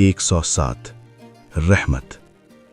107।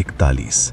41।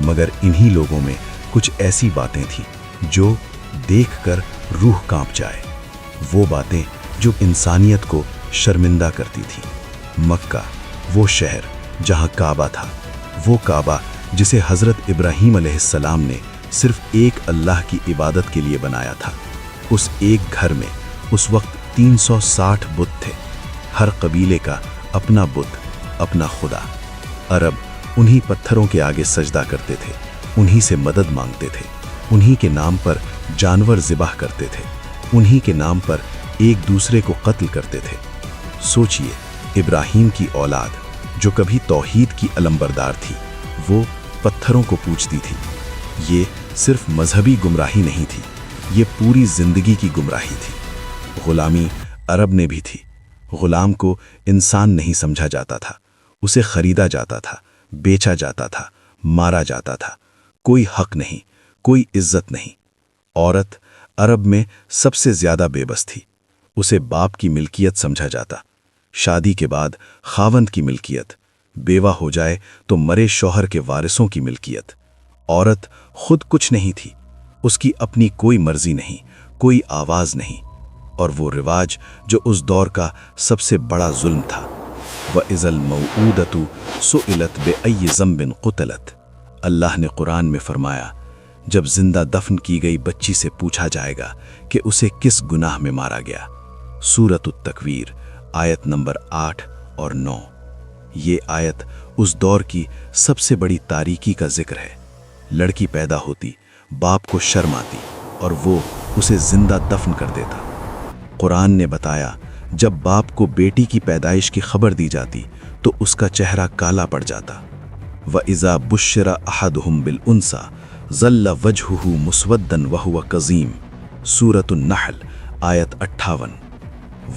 مگر انہی لوگوں میں کچھ ایسی باتیں تھیں جو دیکھ کر روح کانپ جائے، وہ باتیں جو انسانیت کو شرمندہ کرتی تھیں۔ مکہ، وہ شہر جہاں کعبہ تھا، وہ کعبہ جسے حضرت ابراہیم علیہ السلام نے صرف ایک اللہ کی عبادت کے لیے بنایا تھا۔ اس ایک گھر میں اس وقت 360 بت تھے، ہر قبیلے کا اپنا بت، اپنا خدا۔ عرب انہی پتھروں کے آگے سجدہ کرتے تھے، انہی سے مدد مانگتے تھے، انہی کے نام پر جانور ذبح کرتے تھے، انہی کے نام پر ایک دوسرے کو قتل کرتے تھے۔ سوچئے، ابراہیم کی اولاد جو کبھی توحید کی علمبردار تھی، وہ پتھروں کو پوجتی تھی۔ یہ صرف مذہبی گمراہی نہیں تھی، یہ پوری زندگی کی گمراہی تھی۔ غلامی عرب نے بھی تھی۔ غلام کو انسان نہیں سمجھا جاتا تھا، اسے خریدا جاتا تھا، بیچا جاتا تھا، مارا جاتا تھا۔ کوئی حق نہیں، کوئی عزت نہیں۔ عورت عرب میں سب سے زیادہ بے بس تھی، اسے باپ کی ملکیت سمجھا جاتا، شادی کے بعد خاوند کی ملکیت، بیوہ ہو جائے تو مرے شوہر کے وارثوں کی ملکیت۔ عورت خود کچھ نہیں تھی، اس کی اپنی کوئی مرضی نہیں، کوئی آواز نہیں۔ اور وہ رواج جو اس دور کا سب سے بڑا ظلم تھا، وَإِذَا الْمَوْءُودَةُ سُئِلَتْ بِأَيِّ ذَنبٍ قُتِلَتْ۔ اللہ نے قرآن میں فرمایا، جب زندہ دفن کی گئی بچی سے پوچھا جائے گا کہ اسے کس گناہ میں مارا گیا۔ سورۃ التکویر، آیت نمبر 8 اور 9۔ یہ آیت اس دور کی سب سے بڑی تاریکی کا ذکر ہے۔ لڑکی پیدا ہوتی، باپ کو شرم آتی اور وہ اسے زندہ دفن کر دیتا۔ قرآن نے بتایا، جب باپ کو بیٹی کی پیدائش کی خبر دی جاتی تو اس کا چہرہ کالا پڑ جاتا۔ وَإِذَا بُشِّرَ أَحَدُهُمْ بِالْأُنثَىٰ ظَلَّ وَجْهُهُ مُسْوَدًّا وَهُوَ كَظِيمٌ۔ سورۃ النحل، آیت 58۔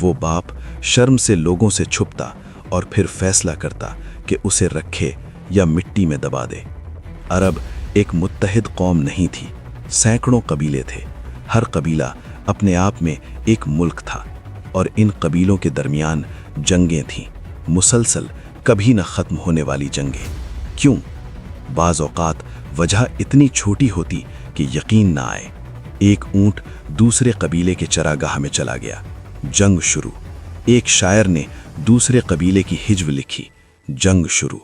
وہ باپ شرم سے لوگوں سے چھپتا اور پھر فیصلہ کرتا کہ اسے رکھے یا مٹی میں دبا دے۔ عرب ایک متحد قوم نہیں تھی، سینکڑوں قبیلے تھے، ہر قبیلہ اپنے آپ میں ایک ملک تھا، اور ان قبیلوں کے درمیان جنگیں تھیں، مسلسل کبھی نہ ختم ہونے والی جنگیں۔ کیوں؟ بعض اوقات وجہ اتنی چھوٹی ہوتی کہ یقین نہ آئے۔ ایک اونٹ دوسرے قبیلے کے چراگاہ میں چلا گیا، جنگ شروع۔ ایک شاعر نے دوسرے قبیلے کی ہجو لکھی، جنگ شروع۔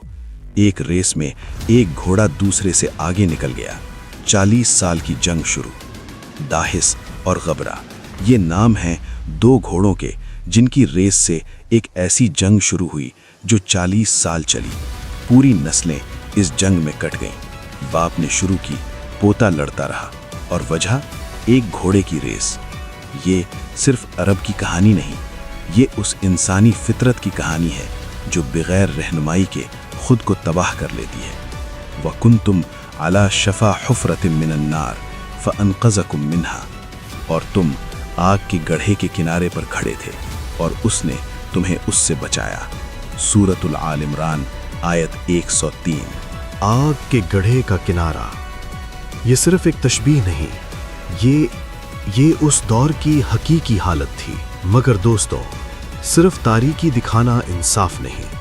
ایک ریس میں ایک گھوڑا دوسرے سے آگے نکل گیا، 40 سال کی جنگ شروع۔ داہس اور غبرہ، یہ نام ہیں دو گھوڑوں کے جن کی ریس سے ایک ایسی جنگ شروع ہوئی جو 40 سال چلی۔ پوری نسلیں اس جنگ میں کٹ گئیں۔ باپ نے شروع کی، پوتا لڑتا رہا، اور وجہ ایک گھوڑے کی ریس۔ یہ صرف عرب کی کہانی نہیں، یہ اس انسانی فطرت کی کہانی ہے جو بغیر رہنمائی کے خود کو تباہ کر لیتی ہے۔ وَكُنْتُمْ عَلَى شَفَا حُفْرَةٍ مِّنَ النَّارِ فَأَنْقَذَكُم مِّنْهَا۔ اور تم آگ کے گڑھے کے کنارے پر کھڑے تھے اور اس نے تمہیں اس سے بچایا۔ سورۃ الآل عمران، آیت 103۔ آگ کے گڑھے کا کنارہ، یہ صرف ایک تشبیہ نہیں، یہ اس دور کی حقیقی حالت تھی۔ مگر دوستو، صرف تاریکی دکھانا انصاف نہیں۔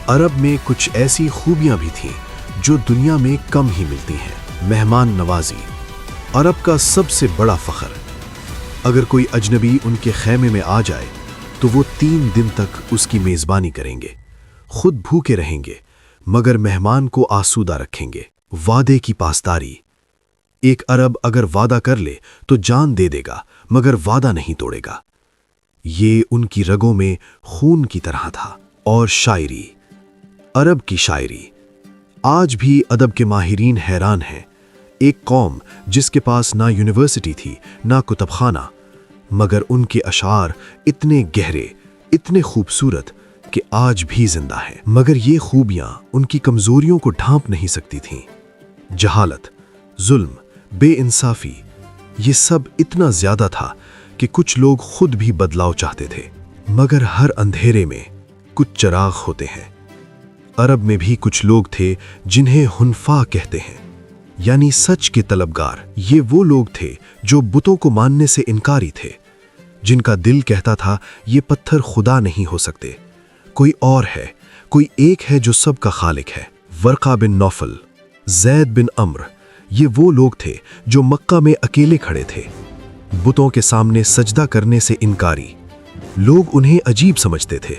عرب میں کچھ ایسی خوبیاں بھی تھیں جو دنیا میں کم ہی ملتی ہیں۔ مہمان نوازی، عرب کا سب سے بڑا فخر۔ اگر کوئی اجنبی ان کے خیمے میں آ جائے تو وہ 3 دن تک اس کی میزبانی کریں گے، خود بھوکے رہیں گے مگر مہمان کو آسودہ رکھیں گے۔ وعدے کی پاسداری، ایک عرب اگر وعدہ کر لے تو جان دے دے گا مگر وعدہ نہیں توڑے گا، یہ ان کی رگوں میں خون کی طرح تھا۔ اور شاعری، عرب کی شاعری، آج بھی ادب کے ماہرین حیران ہیں۔ ایک قوم جس کے پاس نہ یونیورسٹی تھی نہ کتب خانہ، مگر ان کے اشعار اتنے گہرے، اتنے خوبصورت کہ آج بھی زندہ ہیں۔ مگر یہ خوبیاں ان کی کمزوریوں کو ڈھانپ نہیں سکتی تھیں۔ جہالت، ظلم، بے انصافی، یہ سب اتنا زیادہ تھا کہ کچھ لوگ خود بھی بدلاؤ چاہتے تھے۔ مگر ہر اندھیرے میں کچھ چراغ ہوتے ہیں۔ عرب میں بھی کچھ لوگ تھے جنہیں حنفاء کہتے ہیں، یعنی سچ کے طلبگار۔ یہ وہ لوگ تھے جو بتوں کو ماننے سے انکاری تھے، جن کا دل کہتا تھا یہ پتھر خدا نہیں ہو سکتے، کوئی اور ہے، کوئی ایک ہے جو سب کا خالق ہے۔ ورقہ بن نوفل، زید بن عمر، یہ وہ لوگ تھے جو مکہ میں اکیلے کھڑے تھے، بتوں کے سامنے سجدہ کرنے سے انکاری۔ لوگ انہیں عجیب سمجھتے تھے،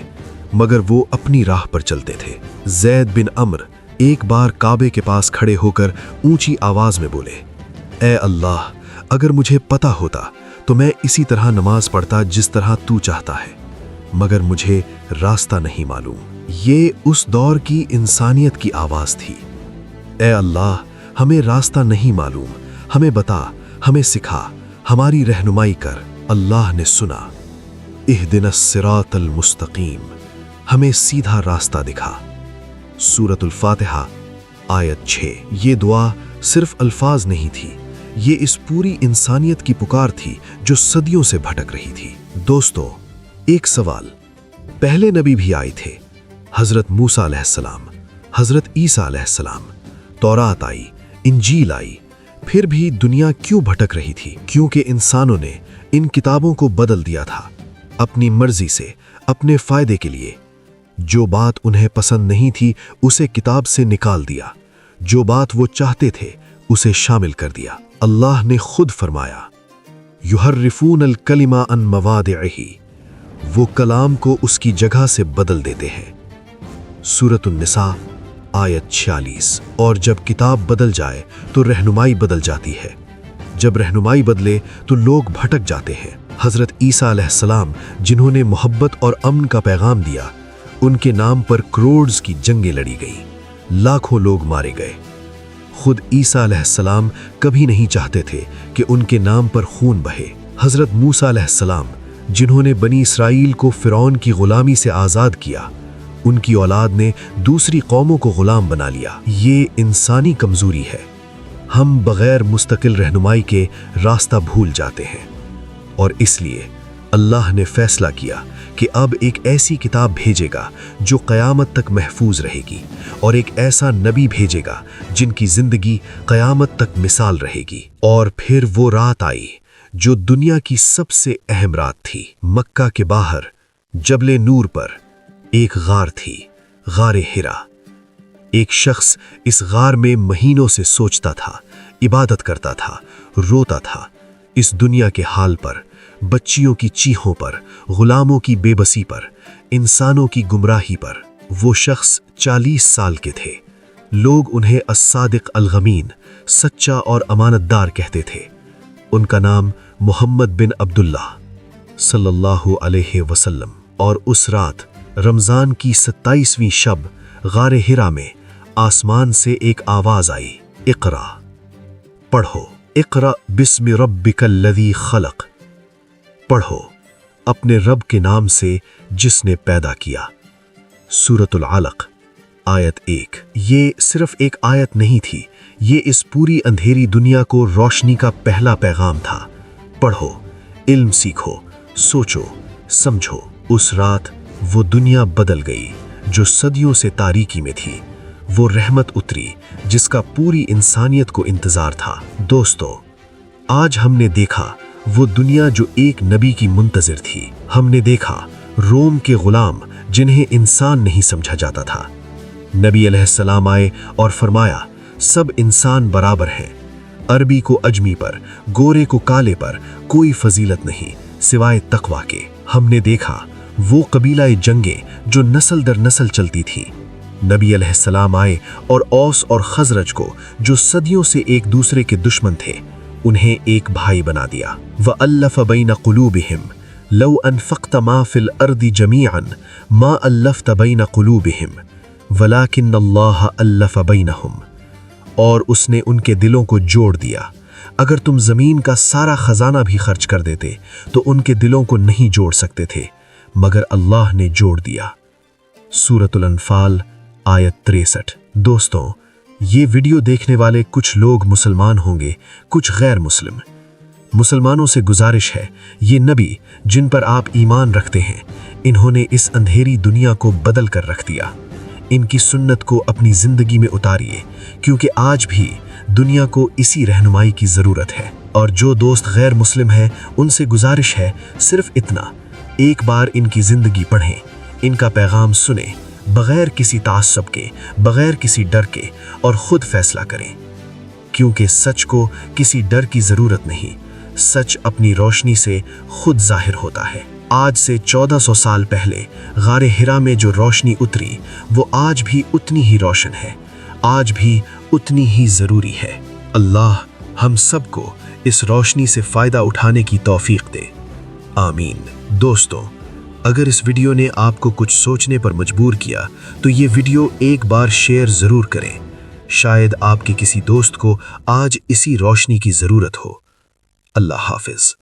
مگر وہ اپنی راہ پر چلتے تھے۔ زید بن عمر ایک بار کعبے کے پاس کھڑے ہو کر اونچی آواز میں بولے، اے اللہ، اگر مجھے پتہ ہوتا تو میں اسی طرح نماز پڑھتا جس طرح تو چاہتا ہے، مگر مجھے راستہ نہیں معلوم۔ یہ اس دور کی انسانیت کی آواز تھی۔ اے اللہ، ہمیں راستہ نہیں معلوم، ہمیں بتا، ہمیں سکھا، ہماری رہنمائی کر۔ اللہ نے سنا، اہدنا الصراط المستقیم، ہمیں سیدھا راستہ دکھا۔ سورۃ الفاتحہ آیت 6۔ یہ دعا صرف الفاظ نہیں تھی، یہ اس پوری انسانیت کی پکار تھی جو صدیوں سے بھٹک رہی تھی۔ دوستو، ایک سوال، پہلے نبی بھی آئے تھے، حضرت موسیٰ علیہ السلام، حضرت عیسیٰ علیہ السلام، تورات آئی، انجیل آئی، پھر بھی دنیا کیوں بھٹک رہی تھی؟ کیونکہ انسانوں نے ان کتابوں کو بدل دیا تھا، اپنی مرضی سے، اپنے فائدے کے لیے۔ جو بات انہیں پسند نہیں تھی اسے کتاب سے نکال دیا، جو بات وہ چاہتے تھے اسے شامل کر دیا۔ اللہ نے خود فرمایا، یحرفون الکلم عن مواضعہ، وہ کلام کو اس کی جگہ سے بدل دیتے ہیں۔ سورۃ النساء آیت 46۔ اور جب کتاب بدل جائے تو رہنمائی بدل جاتی ہے، جب رہنمائی بدلے تو لوگ بھٹک جاتے ہیں۔ حضرت عیسیٰ علیہ السلام، جنہوں نے محبت اور امن کا پیغام دیا، ان کے نام پر کروڑز کی جنگیں لڑی گئیں، لاکھوں لوگ مارے گئے۔ خود عیسیٰ علیہ السلام کبھی نہیں چاہتے تھے کہ ان کے نام پر خون بہے۔ حضرت موسیٰ علیہ السلام، جنہوں نے بنی اسرائیل کو فرعون کی غلامی سے آزاد کیا، ان کی اولاد نے دوسری قوموں کو غلام بنا لیا۔ یہ انسانی کمزوری ہے، ہم بغیر مستقل رہنمائی کے راستہ بھول جاتے ہیں، اور اس لیے اللہ نے فیصلہ کیا کہ اب ایک ایسی کتاب بھیجے گا جو قیامت تک محفوظ رہے گی، اور ایک ایسا نبی بھیجے گا جن کی زندگی قیامت تک مثال رہے گی۔ اور پھر وہ رات آئی جو دنیا کی سب سے اہم رات تھی۔ مکہ کے باہر جبل نور پر ایک غار تھی، غار ہرا۔ ایک شخص اس غار میں مہینوں سے سوچتا تھا، عبادت کرتا تھا، روتا تھا، اس دنیا کے حال پر، بچیوں کی چیخوں پر، غلاموں کی بے بسی پر، انسانوں کی گمراہی پر۔ وہ شخص 40 سال کے تھے۔ لوگ انہیں الصادق الغمین، سچا اور امانت دار کہتے تھے۔ ان کا نام محمد بن عبداللہ صلی اللہ علیہ وسلم۔ اور اس رات رمضان کی 27ویں شب غار ہرا میں آسمان سے ایک آواز آئی، اقرا، پڑھو، اقرا بسم ربک الذی خلق، پڑھو اپنے رب کے نام سے جس نے پیدا کیا۔ سورۃ العلق آیت 1۔ یہ صرف ایک آیت نہیں تھی، یہ اس پوری اندھیری دنیا کو روشنی کا پہلا پیغام تھا۔ پڑھو، علم سیکھو، سوچو، سمجھو۔ اس رات وہ دنیا بدل گئی جو صدیوں سے تاریکی میں تھی، وہ رحمت اتری جس کا پوری انسانیت کو انتظار تھا۔ دوستو، آج ہم نے دیکھا وہ دنیا جو ایک نبی کی منتظر تھی۔ ہم نے دیکھا روم کے غلام جنہیں انسان نہیں سمجھا جاتا تھا۔ نبی علیہ السلام آئے اور فرمایا، سب انسان برابر ہیں، عربی کو اجمی پر، گورے کو کالے پر کوئی فضیلت نہیں سوائے تقویٰ کے۔ ہم نے دیکھا وہ قبیلہ جنگیں جو نسل در نسل چلتی تھیں۔ نبی علیہ السلام آئے اور اوس اور خزرج کو، جو صدیوں سے ایک دوسرے کے دشمن تھے، انہیں ایک بھائی بنا دیا۔ وَأَلَّفَ بَيْنَ قُلُوبِهِمْ لَوْ أَنفَقْتَ مَا فِي الْأَرْضِ جَمِيعًا مَا أَلَّفْتَ بَيْنَ قُلُوبِهِمْ وَلَكِنَّ اللَّهَ أَلَّفَ بَيْنَهُمْ۔ اور اس نے ان کے دلوں کو جوڑ دیا۔ اگر تم زمین کا سارا خزانہ بھی خرچ کر دیتے تو ان کے دلوں کو نہیں جوڑ سکتے تھے، مگر اللہ نے جوڑ دیا۔ سورۃ الانفال آیت 63۔ دوستوں، یہ ویڈیو دیکھنے والے کچھ لوگ مسلمان ہوں گے، کچھ غیر مسلم۔ مسلمانوں سے گزارش ہے، یہ نبی جن پر آپ ایمان رکھتے ہیں، انہوں نے اس اندھیری دنیا کو بدل کر رکھ دیا۔ ان کی سنت کو اپنی زندگی میں اتاریے، کیونکہ آج بھی دنیا کو اسی رہنمائی کی ضرورت ہے۔ اور جو دوست غیر مسلم ہیں، ان سے گزارش ہے صرف اتنا، ایک بار ان کی زندگی پڑھیں، ان کا پیغام سنیں، بغیر کسی تعصب کے، بغیر کسی ڈر کے، اور خود فیصلہ کریں، کیونکہ سچ کو کسی ڈر کی ضرورت نہیں، سچ اپنی روشنی سے خود ظاہر ہوتا ہے۔ آج سے 1400 سال پہلے غار ہرا میں جو روشنی اتری وہ آج بھی اتنی ہی روشن ہے، آج بھی اتنی ہی ضروری ہے۔ اللہ ہم سب کو اس روشنی سے فائدہ اٹھانے کی توفیق دے، آمین۔ دوستو، اگر اس ویڈیو نے آپ کو کچھ سوچنے پر مجبور کیا تو یہ ویڈیو ایک بار شیئر ضرور کریں، شاید آپ کے کسی دوست کو آج اسی روشنی کی ضرورت ہو۔ اللہ حافظ۔